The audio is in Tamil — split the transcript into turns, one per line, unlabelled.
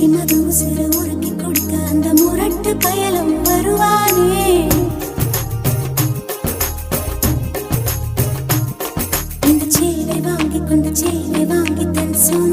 மது சிறு உருக்கி கொடுக்க அந்த முரட்டு பயலும் வருவானே. இந்த சேலை வாங்கி கொண்டு சேலை வாங்கி தன் சொந்த